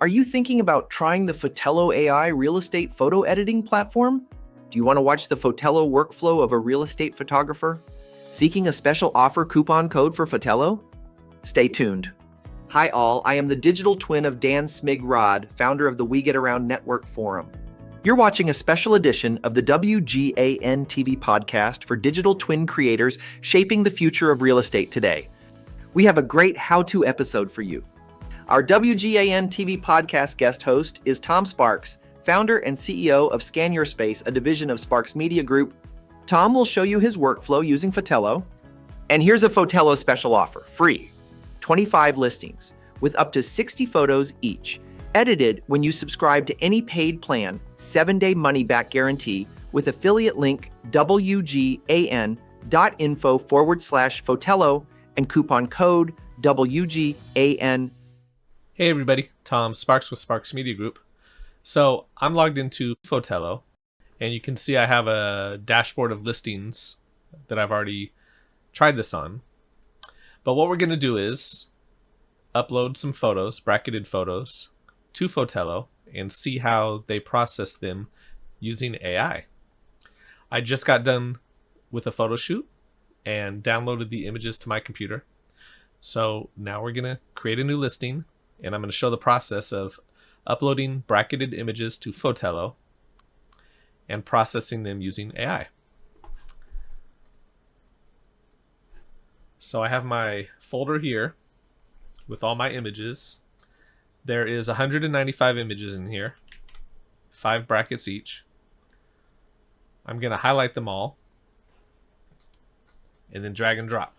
Are you thinking about trying the Fotello AI real estate photo editing platform? Do you want to watch the Fotello workflow of a real estate photographer? Seeking a special offer coupon code for Fotello? Stay tuned. Hi all, I am the digital twin of Dan Smig-Rod, founder of the We Get Around Network Forum. You're watching a special edition of the WGAN-TV Podcast for digital twin creators shaping the future of real estate today. We have a great how-to episode for you. Our WGAN-TV Podcast guest host is Tom Sparks, founder and CEO of Scan Your Space, a division of Sparks Media Group. Tom will show you his workflow using Fotello. And here's a Fotello special offer, free. 25 listings with up to 60 photos each, edited when you subscribe to any paid plan, 7-day money-back guarantee with affiliate link wgan.info/Fotello and coupon code WGAN. Hey everybody, Tom Sparks with Sparks Media Group. So I'm logged into Fotello, and you can see I have a dashboard of listings that I've already tried this on. But what we're going to do is upload some photos, bracketed photos, to Fotello and see how they process them using AI. I just got done with a photo shoot and downloaded the images to my computer. So now we're going to create a new listing, and I'm going to show the process of uploading bracketed images to Fotello and processing them using AI. So I have my folder here with all my images. There is 195 images in here, 5 brackets each. I'm going to highlight them all and then drag and drop.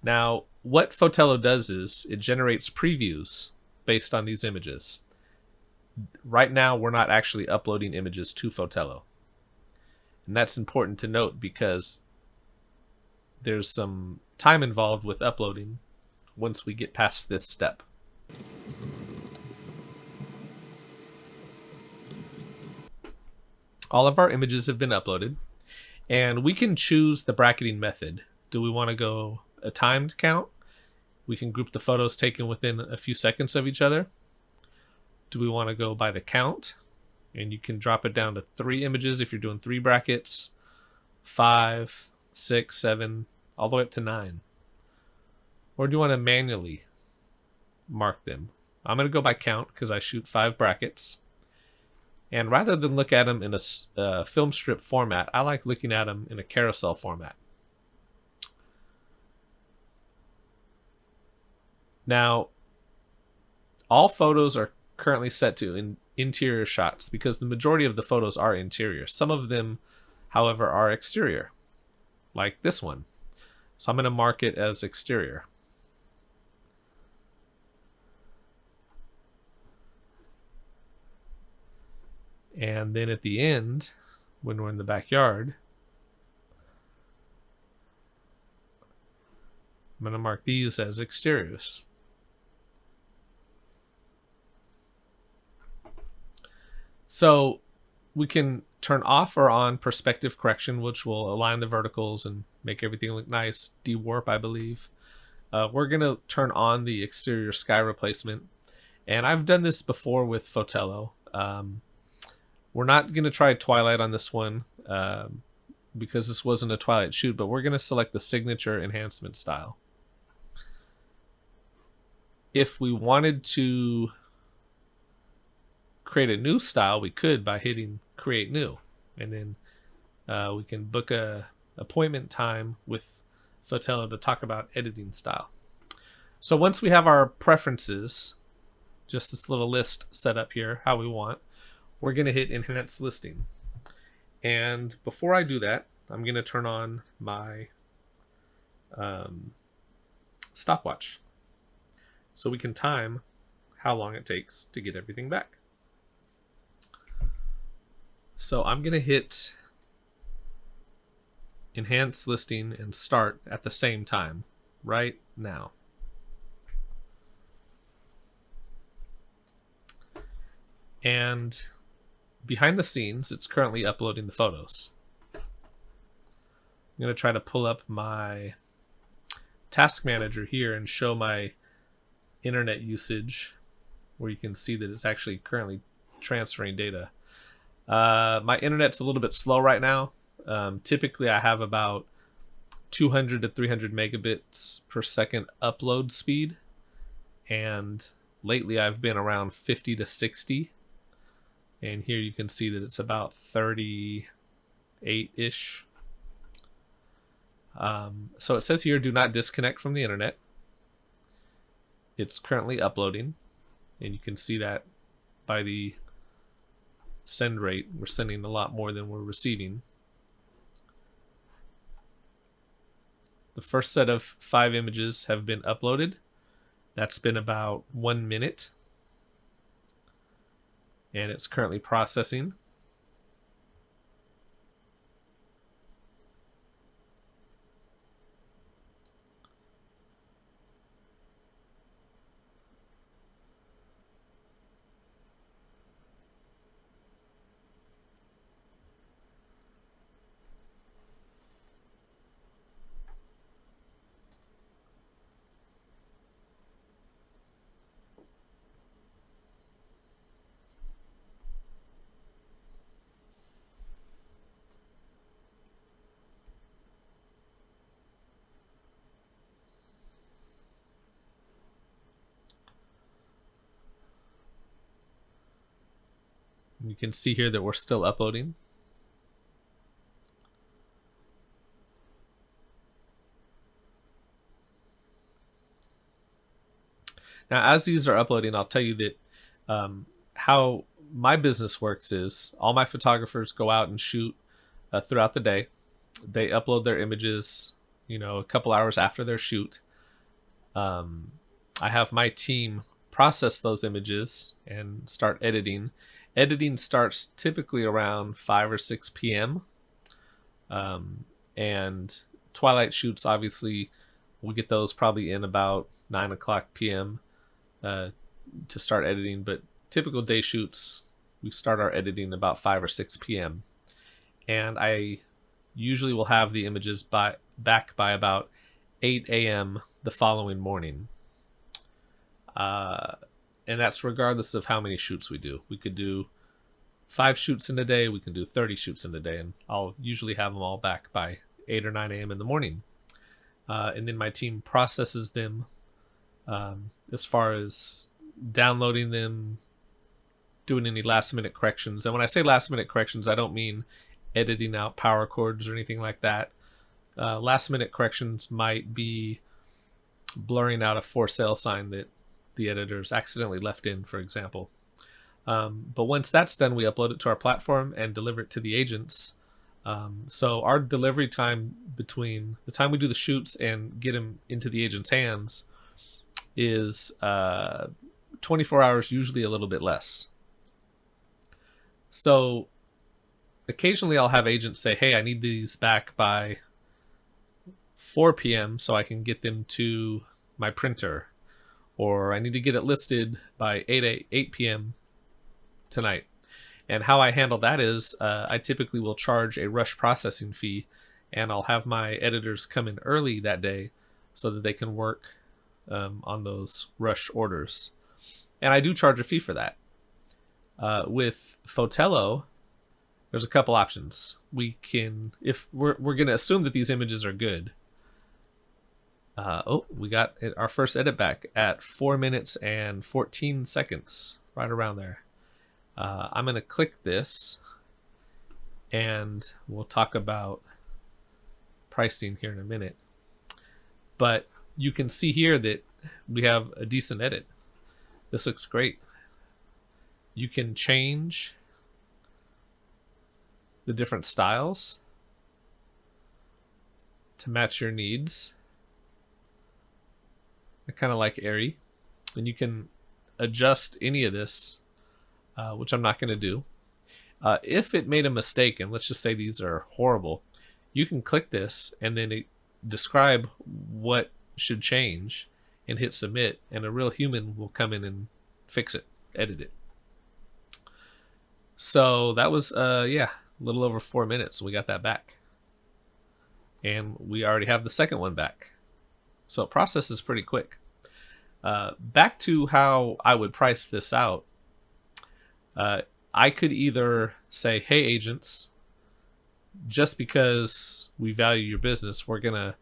Now, what Fotello does is it generates previews based on these images. Right now, we're not actually uploading images to Fotello. And that's important to note because there's some time involved with uploading once we get past this step. All of our images have been uploaded, and we can choose the bracketing method. Do we want to go a timed count? We can group the photos taken within a few seconds of each other. Do we want to go by the count? And you can drop it down to 3 images if you're doing 3 brackets, 5, 6, 7, all the way up to 9. Or do you want to manually mark them? I'm going to go by count because I shoot 5 brackets. And rather than look at them in a film strip format, I like looking at them in a carousel format. Now, all photos are currently set to interior shots because the majority of the photos are interior. Some of them, however, are exterior, like this one. So I'm going to mark it as exterior. And then at the end, when we're in the backyard, I'm going to mark these as exteriors. So we can turn off or on perspective correction, which will align the verticals and make everything look nice. De-warp, I believe. We're going to turn on the exterior sky replacement. And I've done this before with Fotello. We're not going to try Twilight on this one because this wasn't a Twilight shoot, but we're going to select the signature enhancement style. If we wanted to create a new style, we could by hitting create new, and then we can book a appointment time with Fotello to talk about editing style. So once we have our preferences, just this little list set up here, how we want, we're going to hit enhance listing. And before I do that, I'm going to turn on my stopwatch so we can time how long it takes to get everything back. So I'm going to hit enhance listing and start at the same time right now. And behind the scenes, it's currently uploading the photos. I'm going to try to pull up my task manager here and show my internet usage, where you can see that it's actually currently transferring data. My internet's a little bit slow right now. Typically I have about 200 to 300 megabits per second upload speed, and lately I've been around 50 to 60, and here you can see that it's about 38-ish. So it says here, do not disconnect from the internet. It's currently uploading, and you can see that by the send rate. We're sending a lot more than we're receiving. The first set of 5 images have been uploaded. That's been about 1 minute, and it's currently processing. You can see here that we're still uploading. Now, as these are uploading, I'll tell you that how my business works is all my photographers go out and shoot throughout the day. They upload their images, a couple hours after their shoot. I have my team process those images and start editing. Editing starts typically around 5 or 6 p.m. And twilight shoots, obviously, we'll get those probably in about 9 o'clock p.m. To start editing. But typical day shoots, we start our editing about 5 or 6 p.m. And I usually will have the images back by about 8 a.m. the following morning. And that's regardless of how many shoots we do. We could do 5 shoots in a day. We can do 30 shoots in a day. And I'll usually have them all back by 8 or 9 a.m. in the morning. And then my team processes them as far as downloading them, doing any last minute corrections. And when I say last minute corrections, I don't mean editing out power chords or anything like that. Last minute corrections might be blurring out a for sale sign that the editors accidentally left in, for example. But once that's done, we upload it to our platform and deliver it to the agents. So our delivery time between the time we do the shoots and get them into the agent's hands is 24 hours, usually a little bit less. So occasionally I'll have agents say, hey, I need these back by 4 p.m. so I can get them to my printer, or I need to get it listed by 8 p.m. tonight. And how I handle that is I typically will charge a rush processing fee, and I'll have my editors come in early that day so that they can work on those rush orders. And I do charge a fee for that. With Fotello, there's a couple options. We can, if we're going to assume that these images are good. We got our first edit back at 4 minutes and 14 seconds, right around there. I'm going to click this, and we'll talk about pricing here in a minute. But you can see here that we have a decent edit. This looks great. You can change the different styles to match your needs. I kind of like airy, and you can adjust any of this, which I'm not going to do. If it made a mistake, and let's just say these are horrible, you can click this and then describe what should change and hit submit, and a real human will come in and fix it, edit it. So that was a little over 4 minutes. We got that back, and we already have the second one back. So it processes pretty quick. Back to how I would price this out. I could either say, hey, agents, just because we value your business, we're going to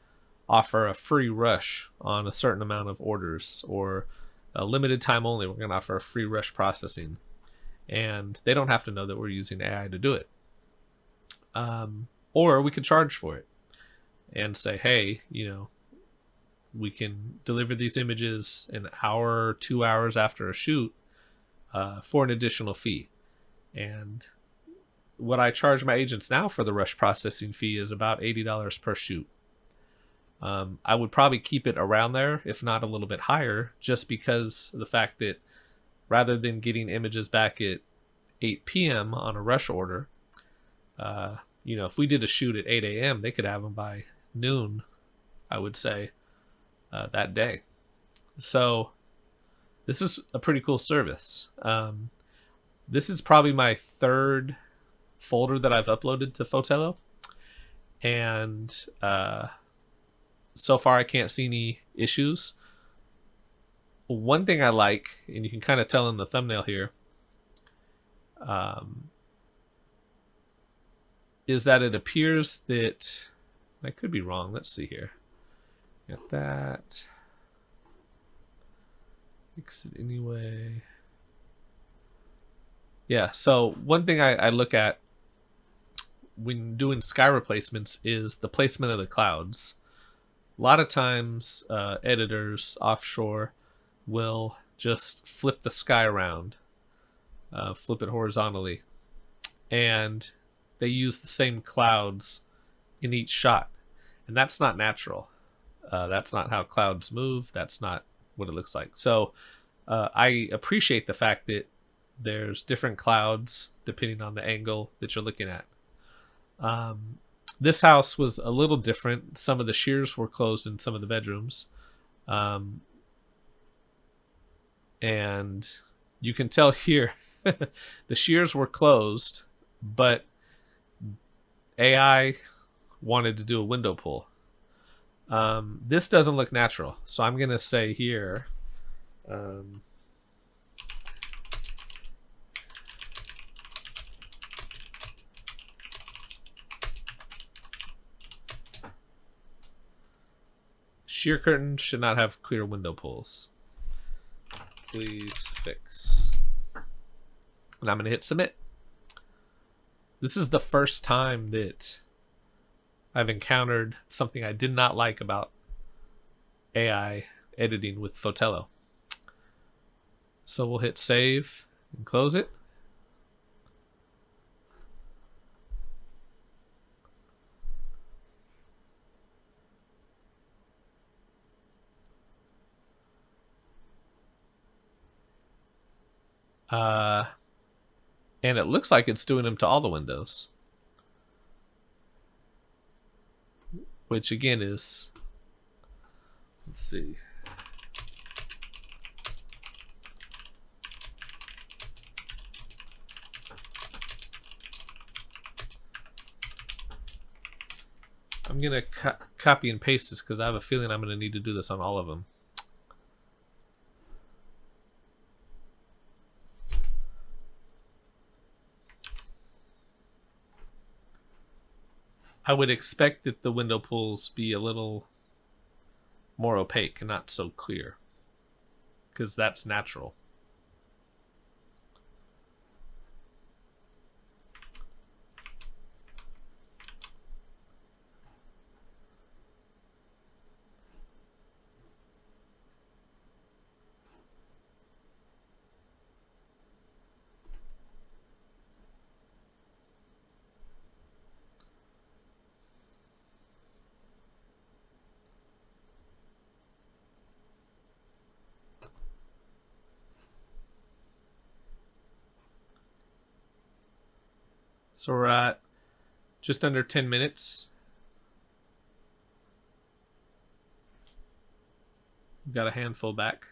offer a free rush on a certain amount of orders, or a limited time only. We're going to offer a free rush processing. And they don't have to know that we're using AI to do it. Or we could charge for it and say, hey, we can deliver these images an hour, 2 hours after a shoot for an additional fee. And what I charge my agents now for the rush processing fee is about $80 per shoot. I would probably keep it around there, if not a little bit higher, just because of the fact that rather than getting images back at 8 p.m. on a rush order, if we did a shoot at 8 a.m., they could have them by noon, I would say, that day. So this is a pretty cool service. This is probably my third folder that I've uploaded to Fotello. And so far I can't see any issues. One thing I like, and you can kind of tell in the thumbnail here, is that it appears that, I could be wrong, let's see here. Got that. Fix it anyway. Yeah, so one thing I look at when doing sky replacements is the placement of the clouds. A lot of times editors offshore will just flip the sky around, flip it horizontally, and they use the same clouds in each shot, and that's not natural. That's not how clouds move. That's not what it looks like. So I appreciate the fact that there's different clouds depending on the angle that you're looking at. This house was a little different. Some of the shears were closed in some of the bedrooms. And you can tell here the shears were closed, but AI wanted to do a window pull. This doesn't look natural. So I'm going to say here, sheer curtain should not have clear window pulls. Please fix. And I'm going to hit submit. This is the first time that I've encountered something I did not like about AI editing with Fotello. So we'll hit save and close it. And it looks like it's doing them to all the windows, which again is, let's see. I'm going to copy and paste this because I have a feeling I'm going to need to do this on all of them. I would expect that the window pulls be a little more opaque and not so clear, because that's natural. So we're at just under 10 minutes. We've got a handful back.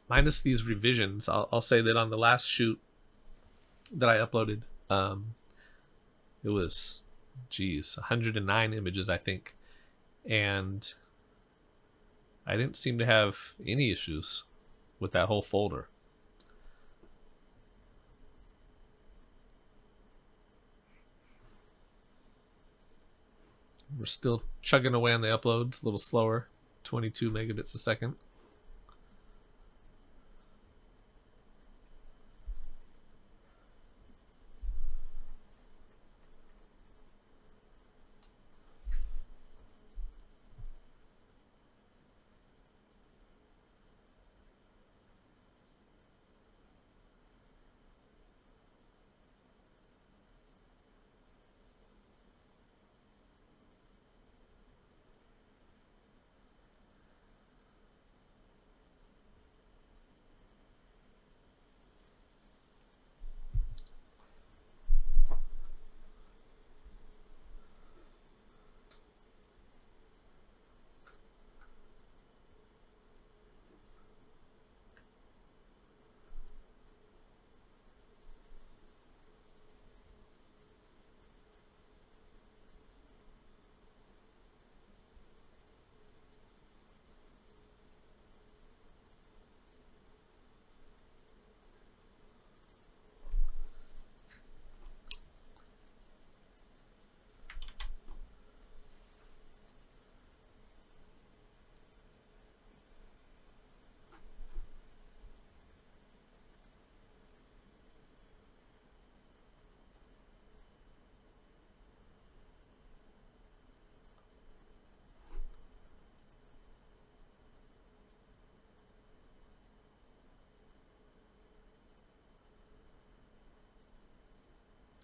Minus these revisions, I'll say that on the last shoot that I uploaded, it was, 109 images, I think. and I didn't seem to have any issues with that whole folder. We're still chugging away on the uploads, a little slower, 22 megabits a second.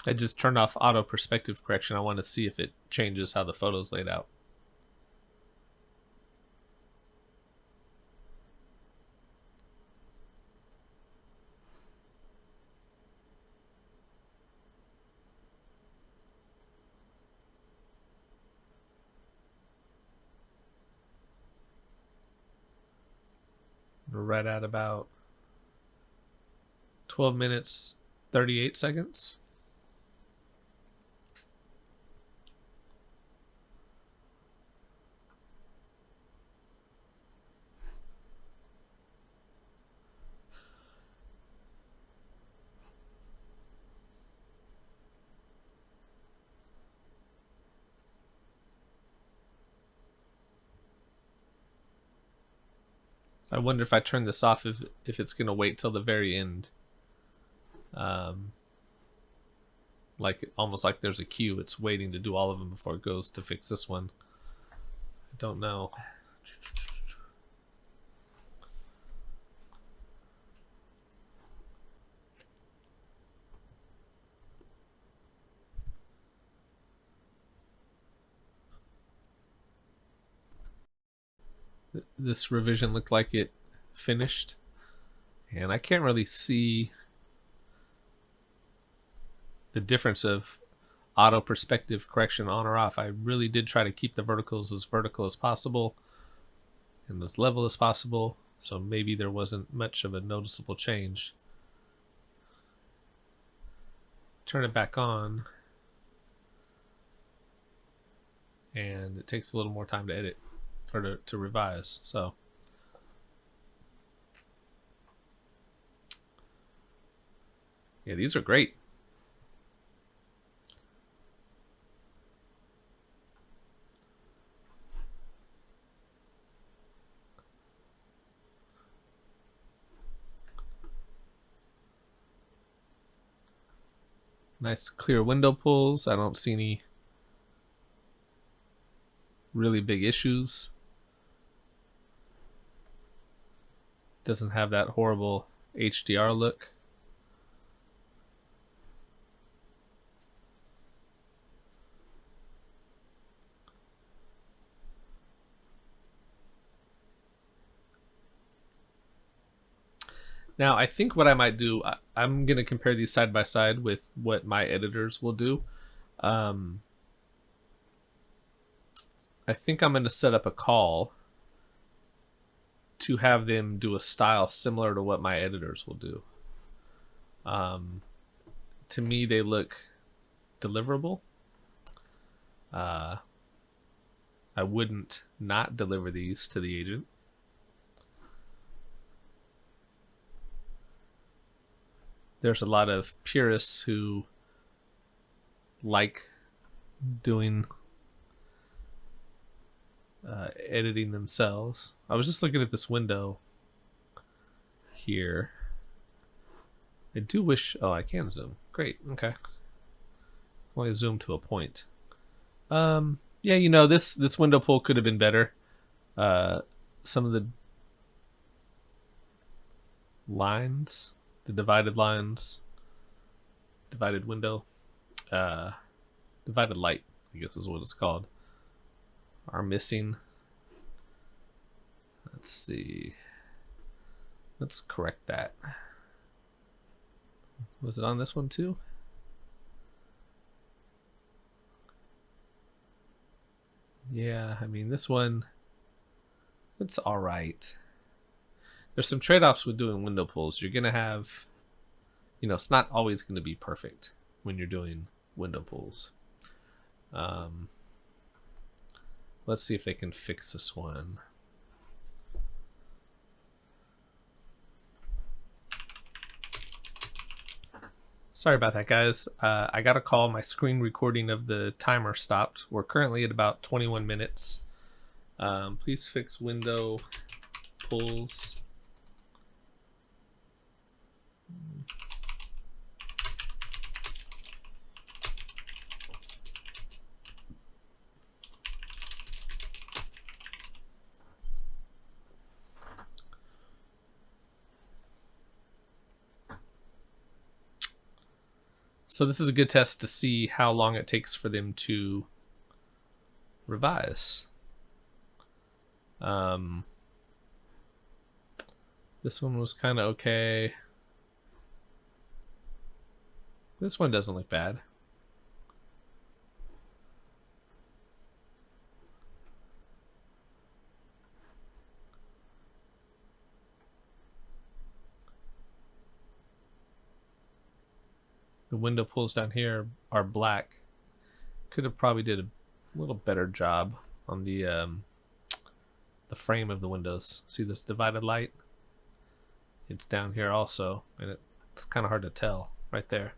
I just turned off auto perspective correction. I want to see if it changes how the photo's laid out. We're right at about 12 minutes, 38 seconds. I wonder if I turn this off if it's going to wait till the very end. Like almost like there's a queue. It's waiting to do all of them before it goes to fix this one. I don't know. This revision looked like it finished, and I can't really see the difference of auto perspective correction on or off. I really did try to keep the verticals as vertical as possible and as level as possible, so maybe there wasn't much of a noticeable change. Turn it back on, and it takes a little more time to edit or to revise. So yeah, these are great. Nice clear window pulls. I don't see any really big issues. Doesn't have that horrible HDR look. Now, I think what I might do, I'm going to compare these side by side with what my editors will do. I think I'm going to set up a call to have them do a style similar to what my editors will do. To me, they look deliverable. I wouldn't not deliver these to the agent. There's a lot of purists who like doing editing themselves. I was just looking at this window here. I do wish... Oh, I can zoom. Great. Okay. Only zoom to a point. Yeah, you know, this window pull could have been better. Some of the lines, the divided lines, divided window, divided light, I guess is what it's called, are missing. Let's see. Let's correct that. Was it on this one too? Yeah, I mean, this one, it's all right. There's some trade-offs with doing window pulls. You're going to have, you know, it's not always going to be perfect when you're doing window pulls. Let's see if they can fix this one. Sorry about that, guys. I got a call. My screen recording of the timer stopped. We're currently at about 21 minutes. Please fix window pulls. So this is a good test to see how long it takes for them to revise. This one was kind of okay. This one doesn't look bad. The window pulls down here are black. Could have probably did a little better job on the frame of the windows. See this divided light? It's down here also, and it's kind of hard to tell right there.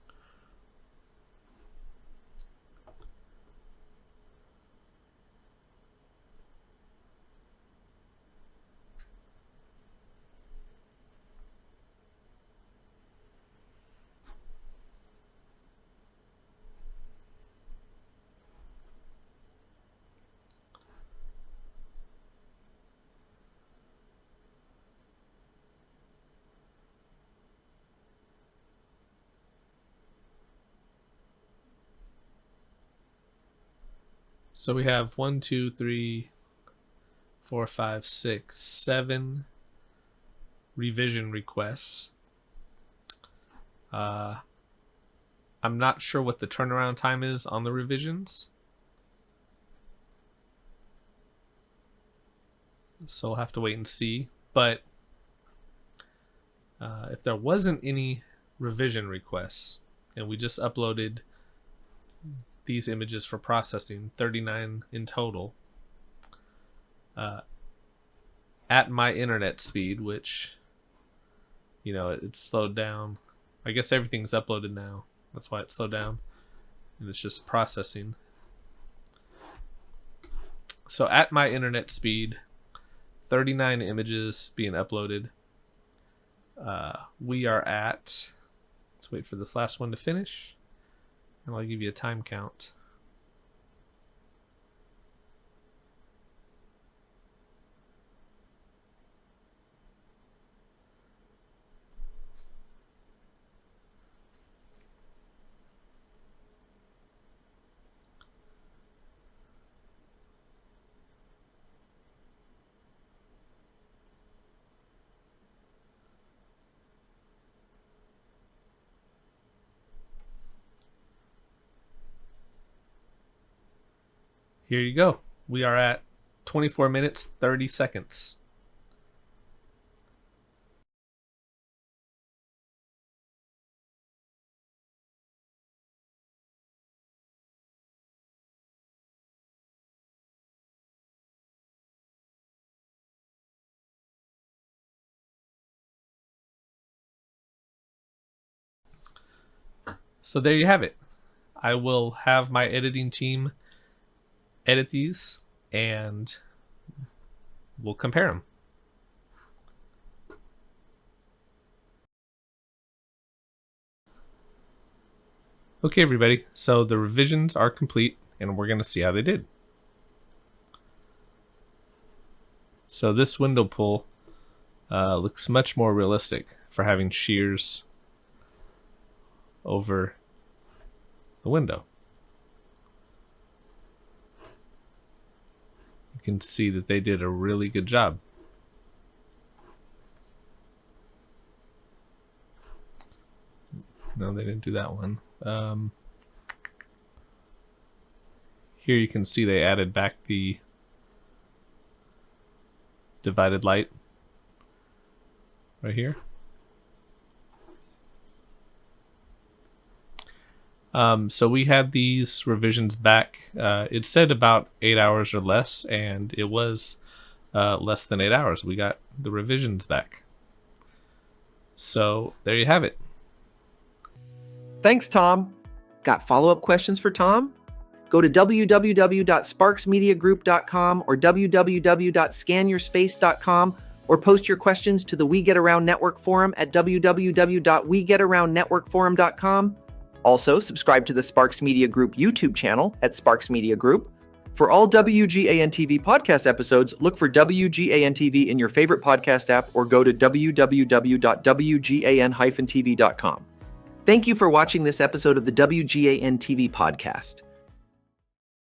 So we have 1, 2, 3, 4, 5, 6, 7 revision requests. I'm not sure what the turnaround time is on the revisions, so we'll have to wait and see. But if there wasn't any revision requests and we just uploaded these images for processing, 39 in total, at my internet speed, which, you know, it's slowed down. I guess everything's uploaded now. That's why it's slowed down. And it's just processing. So at my internet speed, 39 images being uploaded. We are at, let's wait for this last one to finish, and I'll give you a time count. Here you go. We are at 24 minutes, 30 seconds. So there you have it. I will have my editing team edit these and we'll compare them. Okay, everybody, so the revisions are complete and we're going to see how they did. So this window pull looks much more realistic for having shears over the window. You can see that they did a really good job. No, they didn't do that one. Here you can see they added back the divided light right here. So we had these revisions back. It said about 8 hours or less, and it was less than 8 hours. We got the revisions back. So there you have it. Thanks, Tom. Got follow-up questions for Tom? Go to www.sparksmediagroup.com or www.scanyourspace.com or post your questions to the We Get Around Network forum at www.wegetaroundnetworkforum.com. Also, subscribe to the Sparks Media Group YouTube channel at Sparks Media Group. For all WGAN-TV podcast episodes, look for WGAN-TV in your favorite podcast app or go to www.wgan-tv.com. Thank you for watching this episode of the WGAN-TV podcast.